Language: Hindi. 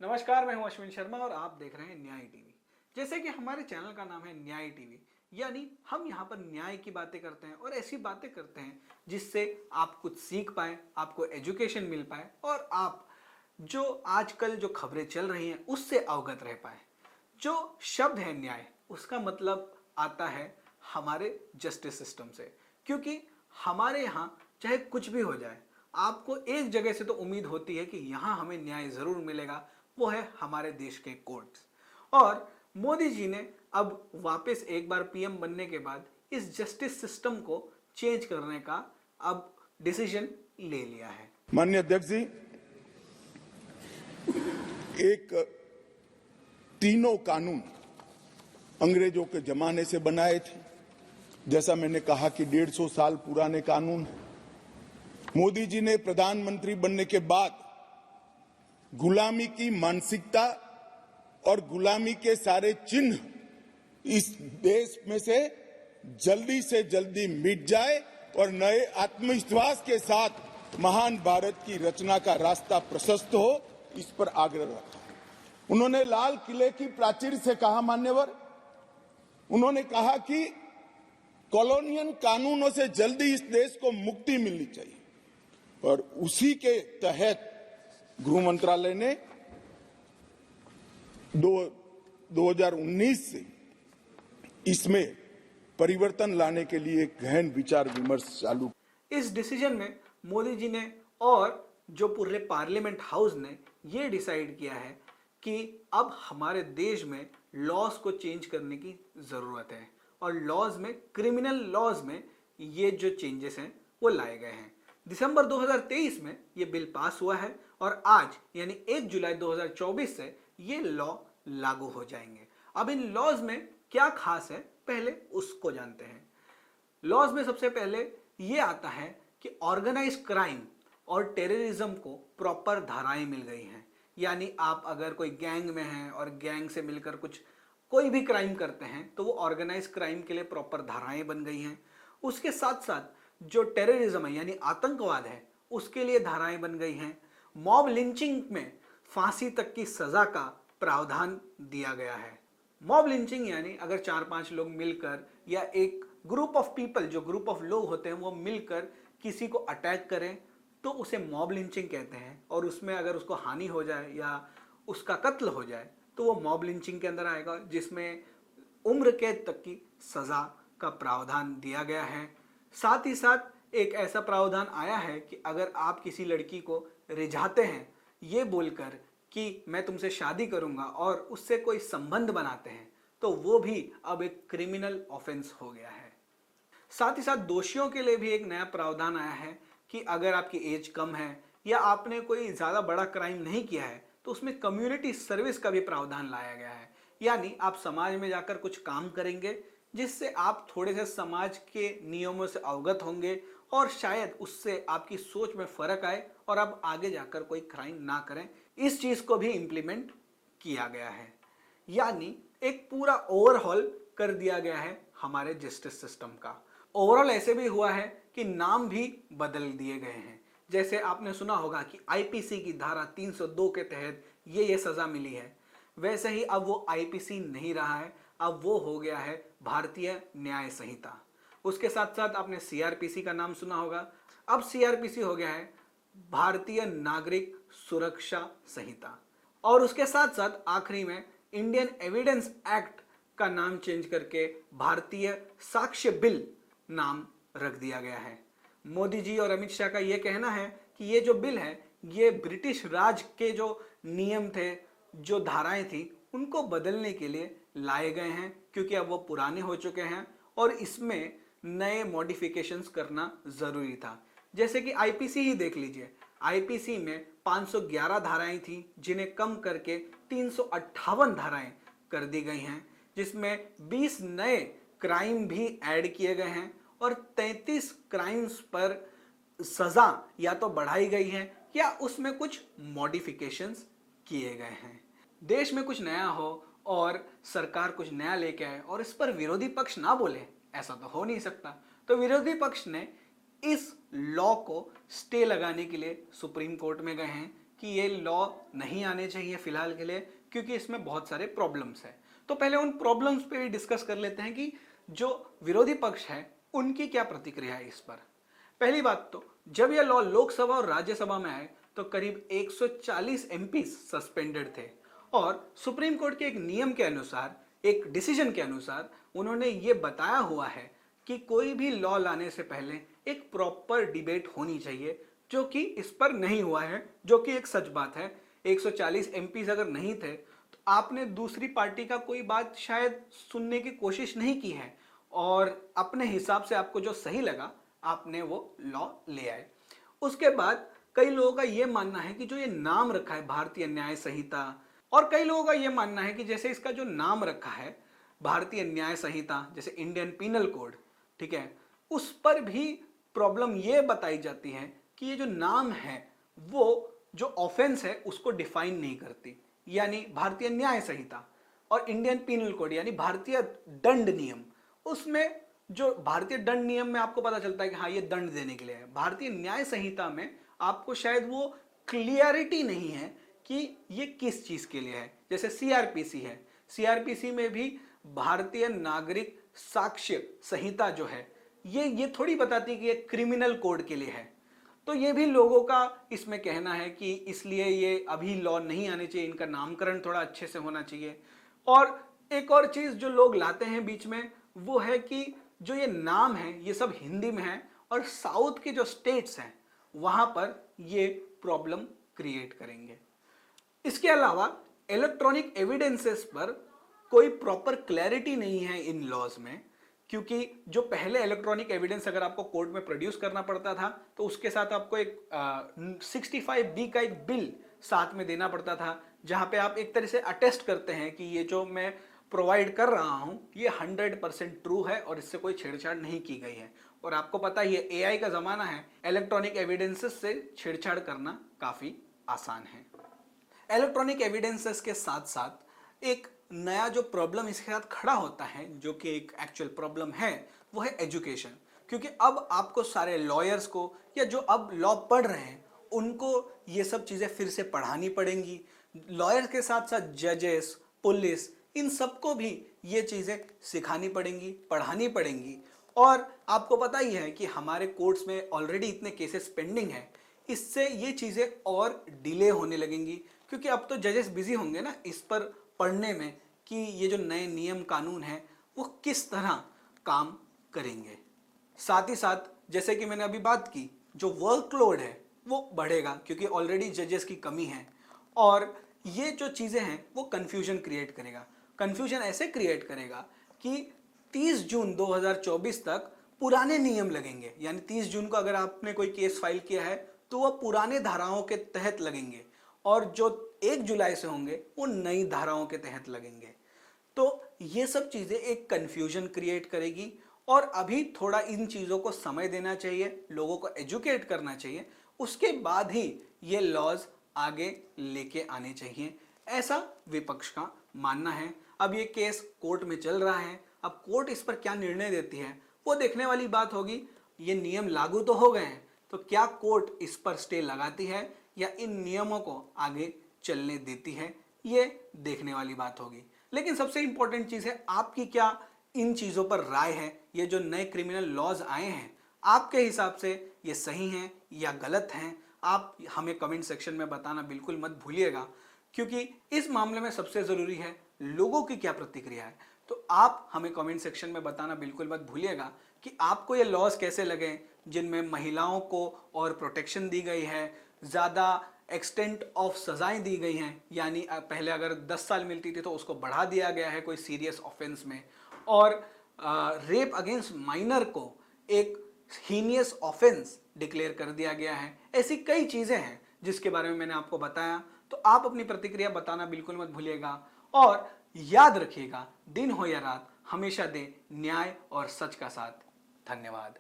नमस्कार, मैं हूं अश्विन शर्मा और आप देख रहे हैं न्याय टीवी। जैसे कि हमारे चैनल का नाम है न्याय टीवी, यानी हम यहां पर न्याय की बातें करते हैं और ऐसी बातें करते हैं जिससे आप कुछ सीख पाए, आपको एजुकेशन मिल पाए और आप जो आजकल जो खबरें चल रही हैं उससे अवगत रह पाए। जो शब्द है न्याय, उसका मतलब आता है हमारे जस्टिस सिस्टम से, क्योंकि हमारे यहाँ चाहे कुछ भी हो जाए, आपको एक जगह से तो उम्मीद होती है कि यहाँ हमें न्याय जरूर मिलेगा, वो है हमारे देश के कोर्ट्स। और मोदी जी ने अब वापस एक बार पीएम बनने के बाद इस जस्टिस सिस्टम को चेंज करने का अब डिसीजन ले लिया है। माननीय अध्यक्ष जी, एक तीनों कानून अंग्रेजों के जमाने से बनाए थे। जैसा मैंने कहा कि 150 साल पुराने कानून। मोदी जी ने प्रधानमंत्री बनने के बाद गुलामी की मानसिकता और गुलामी के सारे चिन्ह इस देश में से जल्दी मिट जाए और नए आत्मविश्वास के साथ महान भारत की रचना का रास्ता प्रशस्त हो, इस पर आग्रह रखा। उन्होंने लाल किले की प्राचीर से कहा, मान्यवर, उन्होंने कहा कि कॉलोनियल कानूनों से जल्दी इस देश को मुक्ति मिलनी चाहिए और उसी के तहत गृह मंत्रालय ने 2019 से इसमें परिवर्तन लाने के लिए गहन विचार विमर्श चालू। इस डिसीजन में मोदी जी ने और जो पूरे पार्लियामेंट हाउस ने ये डिसाइड किया है कि अब हमारे देश में लॉज को चेंज करने की ज़रूरत है और लॉज में, क्रिमिनल लॉज में ये जो चेंजेस हैं वो लाए गए हैं। दिसंबर 2023 में ये बिल पास हुआ है और आज यानी 1 जुलाई 2024 से ये लॉ लागू हो जाएंगे। अब इन लॉज में क्या खास है, पहले उसको जानते हैं। लॉज में सबसे पहले ये आता है कि ऑर्गेनाइज क्राइम और टेररिज्म को प्रॉपर धाराएं मिल गई हैं। यानी आप अगर कोई गैंग में हैं और गैंग से मिलकर कोई भी क्राइम करते हैं तो वो ऑर्गेनाइज क्राइम के लिए प्रॉपर धाराएं बन गई हैं। उसके साथ साथ जो टेररिज्म है यानी आतंकवाद है, उसके लिए धाराएं बन गई हैं। मॉब लिंचिंग में फांसी तक की सजा का प्रावधान दिया गया है। मॉब लिंचिंग यानी अगर 4-5 लोग मिलकर या एक ग्रुप ऑफ पीपल, जो ग्रुप ऑफ लोग होते हैं वो मिलकर किसी को अटैक करें तो उसे मॉब लिंचिंग कहते हैं। और उसमें अगर उसको हानि हो जाए या उसका कत्ल हो जाए तो वो मॉब लिंचिंग के अंदर आएगा, जिसमें उम्र कैद तक की सजा का प्रावधान दिया गया है। साथ ही साथ एक ऐसा प्रावधान आया है कि अगर आप किसी लड़की को रिझाते हैं ये बोलकर कि मैं तुमसे शादी करूंगा और उससे कोई संबंध बनाते हैं तो वो भी अब एक क्रिमिनल ऑफेंस हो गया है। साथ ही साथ दोषियों के लिए भी एक नया प्रावधान आया है कि अगर आपकी एज कम है या आपने कोई ज़्यादा बड़ा क्राइम नहीं किया है तो उसमें कम्युनिटी सर्विस का भी प्रावधान लाया गया है। यानी आप समाज में जाकर कुछ काम करेंगे जिससे आप थोड़े से समाज के नियमों से अवगत होंगे और शायद उससे आपकी सोच में फ़र्क आए और आप आगे जाकर कोई क्राइम ना करें। इस चीज़ को भी इम्प्लीमेंट किया गया है। यानी एक पूरा ओवरहॉल कर दिया गया है हमारे जस्टिस सिस्टम का। ओवरऑल ऐसे भी हुआ है कि नाम भी बदल दिए गए हैं। जैसे आपने सुना होगा कि आईपीसी की धारा 302 के तहत ये सज़ा मिली है, वैसे ही अब वो आईपीसी नहीं रहा है, अब वो हो गया है भारतीय न्याय संहिता। उसके साथ साथ आपने सीआरपीसी का नाम सुना होगा, अब सीआरपीसी हो गया है भारतीय नागरिक सुरक्षा संहिता। और उसके साथ साथ आखिरी में इंडियन एविडेंस एक्ट का नाम चेंज करके भारतीय साक्ष्य बिल नाम रख दिया गया है। मोदी जी और अमित शाह का यह कहना है कि ये जो बिल है ये ब्रिटिश राज के जो नियम थे, जो धाराएं थी, उनको बदलने के लिए लाए गए हैं, क्योंकि अब वो पुराने हो चुके हैं और इसमें नए मॉडिफिकेशंस करना ज़रूरी था। जैसे कि आईपीसी ही देख लीजिए, आईपीसी में 511 धाराएं थी जिन्हें कम करके 358 धाराएं कर दी गई हैं, जिसमें 20 नए क्राइम भी ऐड किए गए हैं और 33 क्राइम्स पर सज़ा या तो बढ़ाई गई है या उसमें कुछ मॉडिफिकेशंस किए गए हैं। देश में कुछ नया हो और सरकार कुछ नया लेके आए और इस पर विरोधी पक्ष ना बोले, ऐसा तो हो नहीं सकता। तो विरोधी पक्ष ने इस लॉ को स्टे लगाने के लिए सुप्रीम कोर्ट में गए हैं कि ये लॉ नहीं आने चाहिए फिलहाल के लिए, क्योंकि इसमें बहुत सारे प्रॉब्लम्स हैं। तो पहले उन प्रॉब्लम्स पे भी डिस्कस कर लेते हैं कि जो विरोधी पक्ष है उनकी क्या प्रतिक्रिया है इस पर। पहली बात तो, जब यह लॉ लोकसभा और राज्यसभा में आए तो करीब 140 एमपी सस्पेंडेड थे, और सुप्रीम कोर्ट के एक नियम के अनुसार, एक डिसीजन के अनुसार उन्होंने ये बताया हुआ है कि कोई भी लॉ लाने से पहले एक प्रॉपर डिबेट होनी चाहिए, जो कि इस पर नहीं हुआ है, जो कि एक सच बात है। 140 एमपीज अगर नहीं थे तो आपने दूसरी पार्टी का कोई बात शायद सुनने की कोशिश नहीं की है, और अपने हिसाब से आपको जो सही लगा आपने वो लॉ ले आए। उसके बाद कई लोगों का यह मानना है कि जो ये नाम रखा है भारतीय न्याय संहिता, और कई लोगों का यह मानना है कि जैसे इसका जो नाम रखा है भारतीय न्याय संहिता, जैसे इंडियन पीनल कोड, ठीक है, उस पर भी प्रॉब्लम यह बताई जाती है कि ये जो नाम है वो जो ऑफेंस है उसको डिफाइन नहीं करती। यानी भारतीय न्याय संहिता और इंडियन पीनल कोड यानी भारतीय दंड नियम, उसमें जो भारतीय दंड नियम में आपको पता चलता है कि हाँ ये दंड देने के लिए है। भारतीय न्याय संहिता में आपको शायद वो क्लियरिटी नहीं है कि ये किस चीज के लिए है। जैसे सीआरपीसी है, सीआरपीसी में भी भारतीय नागरिक साक्ष्य संहिता जो है ये थोड़ी बताती कि ये क्रिमिनल कोड के लिए है। तो ये भी लोगों का इसमें कहना है कि इसलिए ये अभी लॉ नहीं आने चाहिए, इनका नामकरण थोड़ा अच्छे से होना चाहिए। और एक और चीज जो लोग लाते हैं बीच में वो है कि जो ये नाम है ये सब हिंदी में है, और साउथ के जो स्टेट्स हैं वहां पर ये प्रॉब्लम क्रिएट करेंगे। इसके अलावा इलेक्ट्रॉनिक एविडेंसेस पर कोई प्रॉपर क्लैरिटी नहीं है इन लॉज में, क्योंकि जो पहले इलेक्ट्रॉनिक एविडेंस अगर आपको कोर्ट में प्रोड्यूस करना पड़ता था तो उसके साथ आपको एक 65B का एक बिल साथ में देना पड़ता था, जहां पे आप एक तरह से अटेस्ट करते हैं कि ये जो मैं प्रोवाइड कर रहा हूं ये 100% ट्रू है और इससे कोई छेड़छाड़ नहीं की गई है। और आपको पता ही है AI का जमाना है, इलेक्ट्रॉनिक एविडेंसेस से छेड़छाड़ करना काफी आसान है। इलेक्ट्रॉनिक एविडेंसेस के साथ साथ एक नया जो प्रॉब्लम इसके साथ खड़ा होता है, जो कि एक एक्चुअल प्रॉब्लम है, वो है एजुकेशन। क्योंकि अब आपको सारे लॉयर्स को या जो अब लॉ पढ़ रहे हैं उनको ये सब चीज़ें फिर से पढ़ानी पड़ेंगी। लॉयर्स के साथ साथ जजेस, पुलिस, इन सबको भी ये चीज़ें सिखानी पड़ेंगी, पढ़ानी पड़ेंगी। और आपको पता ही है कि हमारे कोर्ट्स में ऑलरेडी इतने केसेस पेंडिंग हैं, इससे ये चीज़ें और डिले होने लगेंगी, क्योंकि अब तो जजेस बिजी होंगे ना इस पर पढ़ने में कि ये जो नए नियम कानून हैं वो किस तरह काम करेंगे। साथ ही साथ जैसे कि मैंने अभी बात की, जो वर्कलोड है वो बढ़ेगा क्योंकि ऑलरेडी जजेस की कमी है, और ये जो चीज़ें हैं वो कन्फ्यूजन क्रिएट करेगा। कन्फ्यूजन ऐसे क्रिएट करेगा कि 30 जून 2024 तक पुराने नियम लगेंगे। यानी 30 जून को अगर आपने कोई केस फाइल किया है तो वह पुराने धाराओं के तहत लगेंगे, और जो 1 जुलाई से होंगे वो नई धाराओं के तहत लगेंगे। तो ये सब चीज़ें एक कन्फ्यूजन क्रिएट करेगी, और अभी थोड़ा इन चीज़ों को समय देना चाहिए, लोगों को एजुकेट करना चाहिए, उसके बाद ही ये लॉज आगे लेके आने चाहिए, ऐसा विपक्ष का मानना है। अब ये केस कोर्ट में चल रहा है, अब कोर्ट इस पर क्या निर्णय देती है वो देखने वाली बात होगी। ये नियम लागू तो हो गए हैं, तो क्या कोर्ट इस पर स्टे लगाती है या इन नियमों को आगे चलने देती है, ये देखने वाली बात होगी। लेकिन सबसे इंपॉर्टेंट चीज़ है आपकी क्या इन चीज़ों पर राय है। ये जो नए क्रिमिनल लॉज आए हैं आपके हिसाब से ये सही हैं या गलत हैं, आप हमें कमेंट सेक्शन में बताना बिल्कुल मत भूलिएगा, क्योंकि इस मामले में सबसे ज़रूरी है लोगों की क्या प्रतिक्रिया है। तो आप हमें कमेंट सेक्शन में बताना बिल्कुल मत भूलिएगा कि आपको ये लॉज कैसे लगे, जिनमें महिलाओं को और प्रोटेक्शन दी गई है, ज़्यादा एक्सटेंट ऑफ सजाएं दी गई हैं, यानी पहले अगर 10 साल मिलती थी तो उसको बढ़ा दिया गया है कोई सीरियस ऑफेंस में, और रेप अगेंस्ट माइनर को एक हीनियस ऑफेंस डिक्लेयर कर दिया गया है। ऐसी कई चीज़ें हैं जिसके बारे में मैंने आपको बताया। तो आप अपनी प्रतिक्रिया बताना बिल्कुल मत भूलिएगा, और याद रखिएगा दिन हो या रात हमेशा दें न्याय और सच का साथ। धन्यवाद।